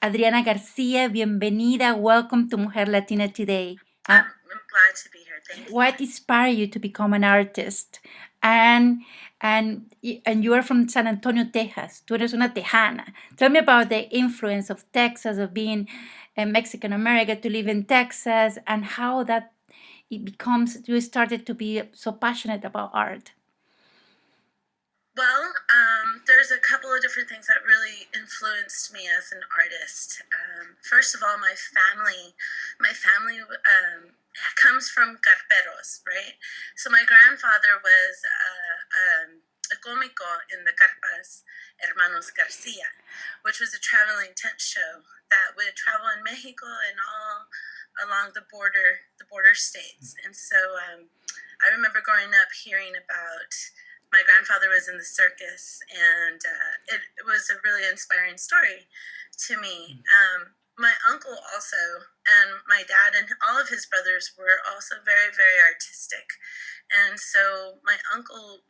Adriana Garcia, bienvenida. Welcome to Mujer Latina Today. I'm glad to be here. Thank you. What inspired you to become an artist? And you are from San Antonio, Texas. Tú eres una tejana. Tell me about the influence of Texas, of being a Mexican American to live in Texas, and how that it becomes. You started to be so passionate about art. Well, there's a couple of different things that really influenced me as an artist. First of all, my family comes from carperos, right? So my grandfather was a cómico in the Carpas Hermanos Garcia, which was a traveling tent show that would travel in Mexico and all along the border states. And so I remember growing up hearing about. My grandfather was in the circus, and it was a really inspiring story to me. My uncle also, and my dad and all of his brothers were also very, very artistic. And so my uncle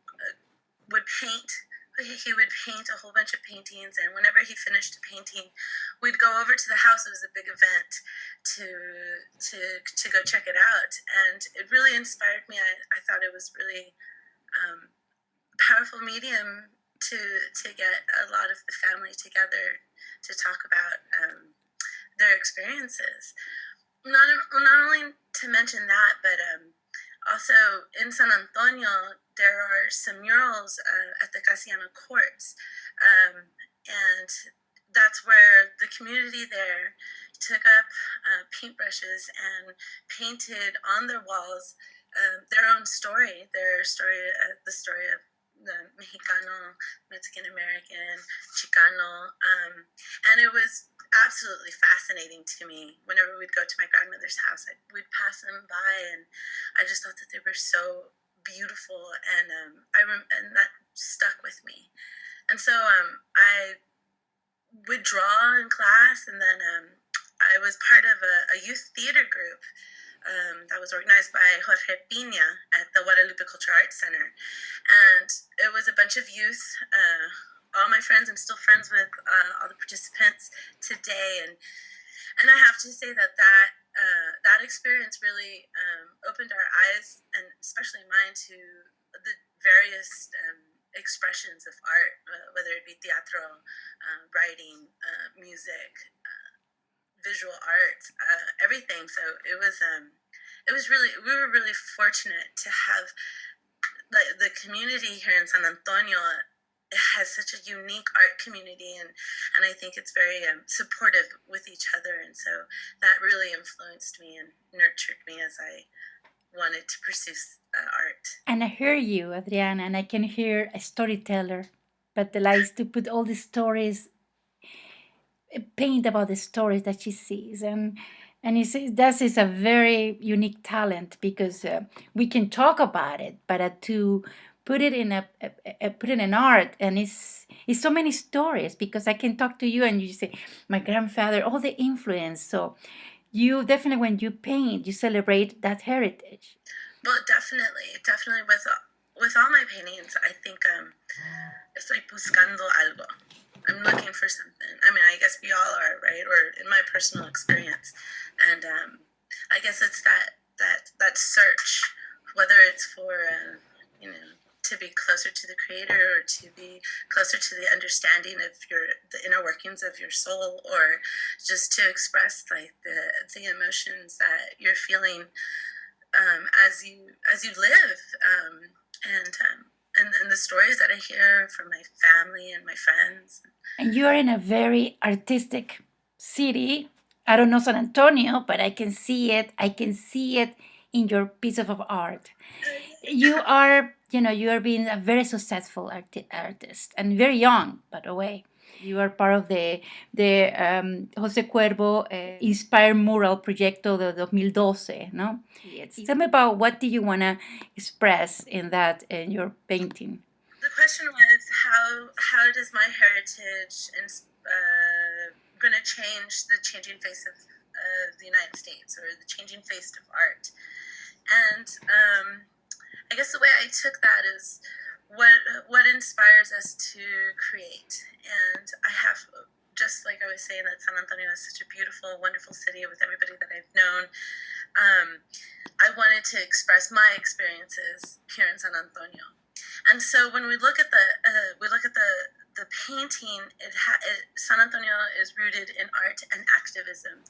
would paint. He would paint a whole bunch of paintings, and whenever he finished a painting, we'd go over to the house. It was a big event to go check it out, and it really inspired me. I thought it was really powerful medium to get a lot of the family together to talk about their experiences. Not only to mention that, but also in San Antonio, there are some murals at the Casiano courts, and that's where the community there took up paintbrushes and painted on their walls their own story, the story of the Mexicano, Mexican American, Chicano, and it was absolutely fascinating to me. Whenever we'd go to my grandmother's house, we'd pass them by, and I just thought that they were so beautiful, and and that stuck with me. And so I would draw in class, and then I was part of a youth theater group that was organized by Jorge Pina at the Guadalupe Cultural Arts Center. And it was a bunch of youth, all my friends. I'm still friends with all the participants today. And I have to say that experience really opened our eyes, and especially mine, to the various expressions of art, whether it be teatro, writing, music, visual art, everything. So it was really, we were really fortunate to have the community here in San Antonio. It has such a unique art community, and I think it's very supportive with each other, and so that really influenced me and nurtured me as I wanted to pursue art. And I hear you, Adriana, and I can hear a storyteller, but the likes to put all the stories, paint about the stories that she sees, and that is a very unique talent, because we can talk about it, but to put it in put it in art, and it's so many stories, because I can talk to you and you say my grandfather, all the influence. So you definitely, when you paint, you celebrate that heritage. Well, definitely with all my paintings, I think estoy buscando algo. I'm looking for something. I mean, I guess we all are, right? Or in my personal experience, and I guess it's that search, whether it's for to be closer to the creator, or to be closer to the understanding of the inner workings of your soul, or just to express like the emotions that you're feeling as you live, and the stories that I hear from my family and my friends. And you are in a very artistic city. I don't know San Antonio, but I can see it. I can see it in your piece of art. You are, you are being a very successful artist, and very young, by the way. You are part of the Jose Cuervo Inspired Mural Proyecto de 2012, no? Yes. Tell me about, what do you want to express in your painting? The question was, how does my heritage going to change the changing face of the United States, or the changing face of art? And I guess the way I took that is what inspires us to create. And I have just like I was saying, that San Antonio is such a beautiful, wonderful city with everybody that I've known. I wanted to express my experiences here in San Antonio. And so when we look at the painting, San Antonio is rooted in art and activism,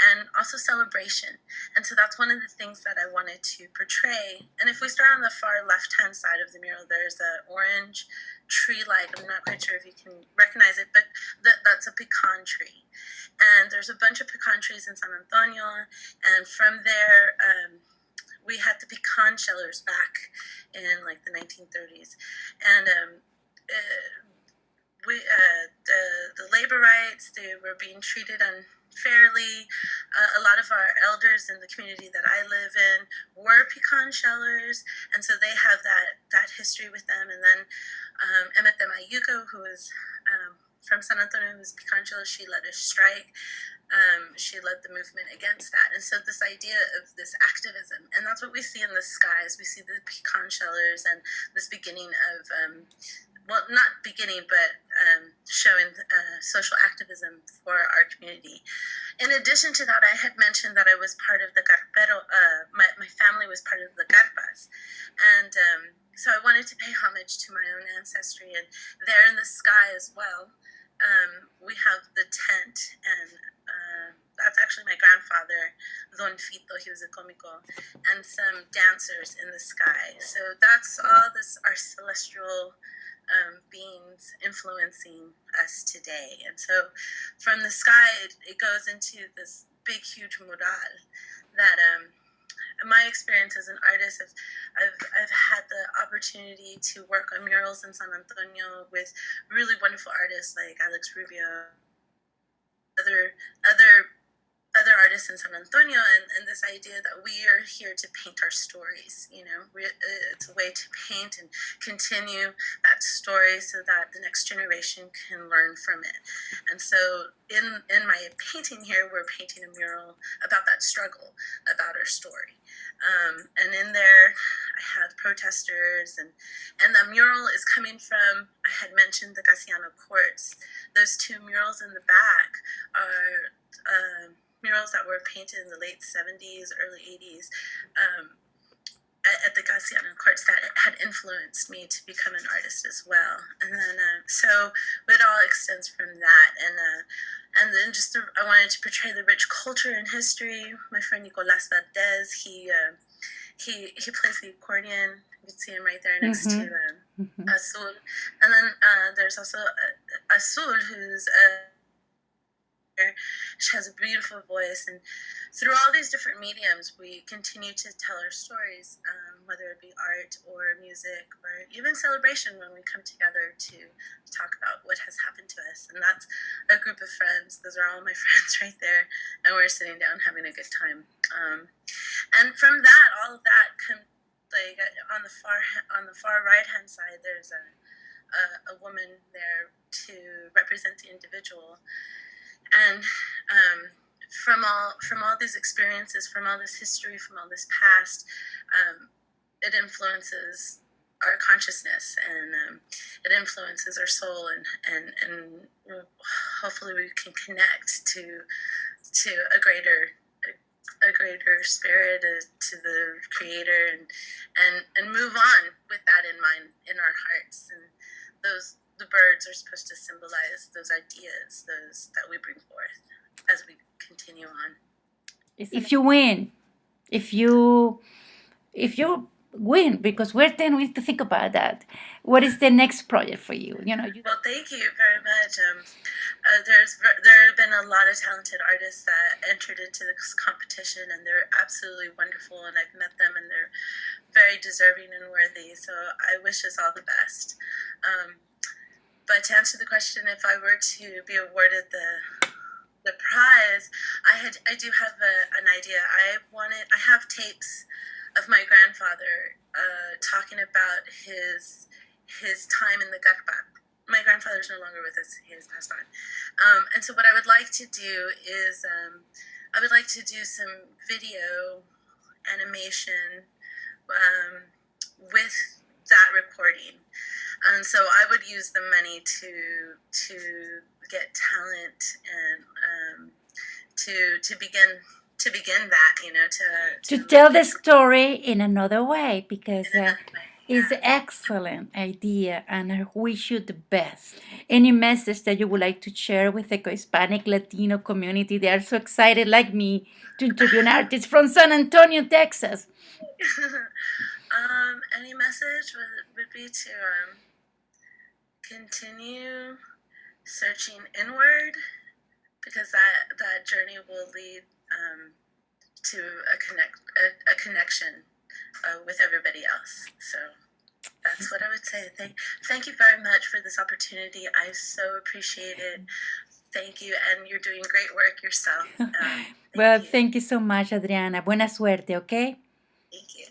and also celebration. And so that's one of the things that I wanted to portray. And if we start on the far left-hand side of the mural, there's an orange tree-like. I'm not quite sure if you can recognize it, but that's a pecan tree. And there's a bunch of pecan trees in San Antonio, and from there, we had the pecan shellers back in like the 1930s, and the labor rights, they were being treated unfairly. A lot of our elders in the community that I live in were pecan shellers, and so they have that history with them. And then Emete Mayuko, who is from San Antonio, who's pecan sheller, she led a strike. She led the movement against that. And so this idea of this activism, and that's what we see in the skies. We see the pecan shellers and this beginning of, well, not beginning, but showing social activism for our community. In addition to that, I had mentioned that I was part of the carpero, my family was part of the carpas. And so I wanted to pay homage to my own ancestry. And there in the sky as well, we have the tent, and that's actually my grandfather, Don Fito, he was a comico, and some dancers in the sky. So that's all this, our celestial beings influencing us today. And so from the sky, it goes into this big, huge mural that my experience as an artist, I've had the opportunity to work on murals in San Antonio with really wonderful artists like Alex Rubio, other artists in San Antonio, and this idea that we are here to paint our stories. You know, it's a way to paint and continue that story so that the next generation can learn from it. And so in my painting here, we're painting a mural about that struggle, about our story. And in there, I have protesters, and the mural is coming from, I had mentioned the Casiano courts. Those two murals in the back are murals that were painted in the late 70s, early 80s at the Casiano courts that had influenced me to become an artist as well. And then, so it all extends from that. And then just I wanted to portray the rich culture and history. My friend Nicolas Valdez, he plays the accordion. You can see him right there next to Azul. And then there's also Azul, who's she has a beautiful voice, and through all these different mediums, we continue to tell our stories, whether it be art or music or even celebration when we come together to talk about what has happened to us. And that's a group of friends. Those are all my friends right there, and we're sitting down having a good time. And from that, all of that, like on the far right hand side, there's a woman there to represent the individual. And from all these experiences, from all this history, from all this past, it influences our consciousness, and it influences our soul, and hopefully we can connect to a greater spirit, to the Creator, and move on with that in mind, in our hearts. And the birds are supposed to symbolize those ideas, those that we bring forth as we continue on. If you win, if you win, because we need to think about that. What is the next project for you? Well, thank you very much. There have been a lot of talented artists that entered into this competition, and they're absolutely wonderful, and I've met them, and they're very deserving and worthy. So I wish us all the best. But to answer the question, if I were to be awarded the prize, I do have an idea. I have tapes of my grandfather talking about his time in the Garpa. My grandfather's no longer with us; he has passed on. And so, what I would like to do is, I would like to do some video animation with that recording. And so I would use the money to get talent and to begin that, To to tell the story in another way, because in another way. it's an excellent idea and I wish you the best. Any message that you would like to share with the Hispanic Latino community? They are so excited, like me, to interview an artist from San Antonio, Texas. Any message would be to continue searching inward, because that journey will lead to a connection with everybody else. So that's what I would say. Thank you very much for this opportunity. I so appreciate it. Thank you, and you're doing great work yourself. Well, thank you so much, Adriana. Buena suerte, okay? Thank you.